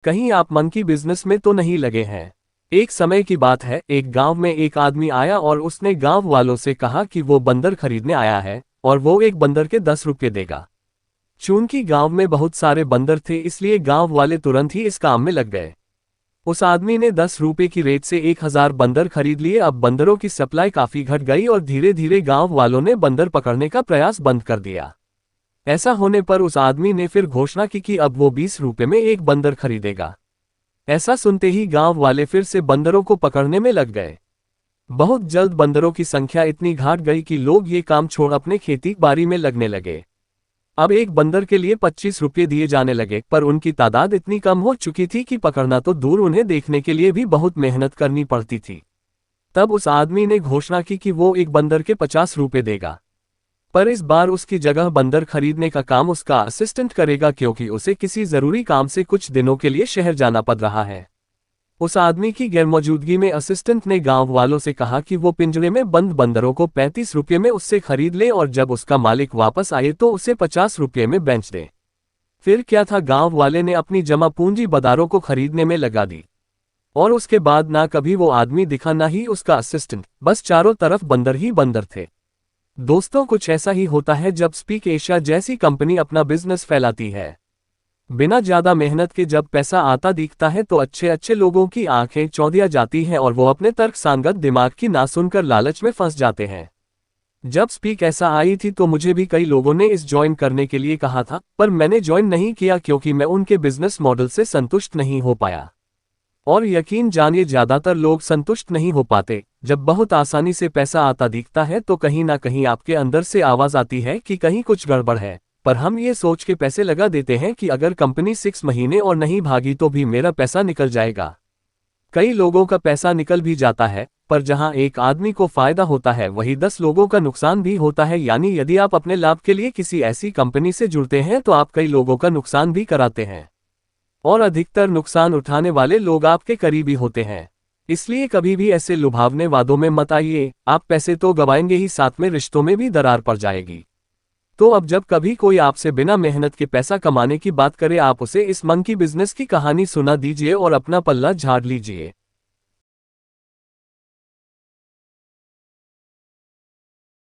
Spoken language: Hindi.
कहीं आप मंकी बिजनेस में तो नहीं लगे हैं। एक समय की बात है, एक गांव में एक आदमी आया और उसने गांव वालों से कहा कि वो बंदर खरीदने आया है और वो एक बंदर के 10 रुपये देगा। चूंकि गांव में बहुत सारे बंदर थे इसलिए गांव वाले तुरंत ही इस काम में लग गए। उस आदमी ने 10 रुपये की रेट से 1000 बंदर खरीद लिए। अब बंदरों की सप्लाई काफी घट गई और धीरे धीरे गांव वालों ने बंदर पकड़ने का प्रयास बंद कर दिया। ऐसा होने पर उस आदमी ने फिर घोषणा की कि अब वो 20 रुपये में एक बंदर खरीदेगा। ऐसा सुनते ही गांव वाले फिर से बंदरों को पकड़ने में लग गए। बहुत जल्द बंदरों की संख्या इतनी घट गई कि लोग ये काम छोड़ अपने खेती बाड़ी में लगने लगे। अब एक बंदर के लिए 25 रुपये दिए जाने लगे, पर उनकी तादाद इतनी कम हो चुकी थी कि पकड़ना तो दूर, उन्हें देखने के लिए भी बहुत मेहनत करनी पड़ती थी। तब उस आदमी ने घोषणा की कि वो एक बंदर के 50 रुपये देगा, पर इस बार उसकी जगह बंदर खरीदने का काम उसका असिस्टेंट करेगा, क्योंकि उसे किसी जरूरी काम से कुछ दिनों के लिए शहर जाना पड़ रहा है। उस आदमी की गैरमौजूदगी में असिस्टेंट ने गांव वालों से कहा कि वो पिंजरे में बंद बंदरों को 35 रुपये में उससे खरीद ले और जब उसका मालिक वापस आए तो उसे 50 रुपये में बेच दे। फिर क्या था, गांव वाले ने अपनी जमा पूंजी बंदरों को खरीदने में लगा दी और उसके बाद ना कभी वो आदमी दिखा ना ही उसका असिस्टेंट, बस चारों तरफ बंदर ही बंदर थे। दोस्तों, कुछ ऐसा ही होता है जब स्पीक एशिया जैसी कंपनी अपना बिजनेस फैलाती है। बिना ज्यादा मेहनत के जब पैसा आता दिखता है तो अच्छे अच्छे लोगों की आंखें चौंधिया जाती हैं और वो अपने तर्क सांगत दिमाग की ना सुनकर लालच में फंस जाते हैं। जब स्पीक ऐसा आई थी तो मुझे भी कई लोगों ने इस ज्वाइन करने के लिए कहा था, पर मैंने ज्वाइन नहीं किया क्योंकि मैं उनके बिजनेस मॉडल से संतुष्ट नहीं हो पाया। और यकीन जानिए, ज्यादातर लोग संतुष्ट नहीं हो पाते। जब बहुत आसानी से पैसा आता दिखता है तो कहीं ना कहीं आपके अंदर से आवाज आती है कि कहीं कुछ गड़बड़ है, पर हम ये सोच के पैसे लगा देते हैं कि अगर कंपनी 6 महीने और नहीं भागी तो भी मेरा पैसा निकल जाएगा। कई लोगों का पैसा निकल भी जाता है, पर जहां एक आदमी को फायदा होता है वहीं 10 लोगों का नुकसान भी होता है। यानी यदि आप अपने लाभ के लिए किसी ऐसी कंपनी से जुड़ते हैं तो आप कई लोगों का नुकसान भी कराते हैं, और अधिकतर नुकसान उठाने वाले लोग आपके करीबी होते हैं। इसलिए कभी भी ऐसे लुभावने वादों में मत आइए। आप पैसे तो गवाएंगे ही, साथ में रिश्तों में भी दरार पड़ जाएगी। तो अब जब कभी कोई आपसे बिना मेहनत के पैसा कमाने की बात करे, आप उसे इस मंकी बिजनेस की कहानी सुना दीजिए और अपना पल्ला झाड़ लीजिए।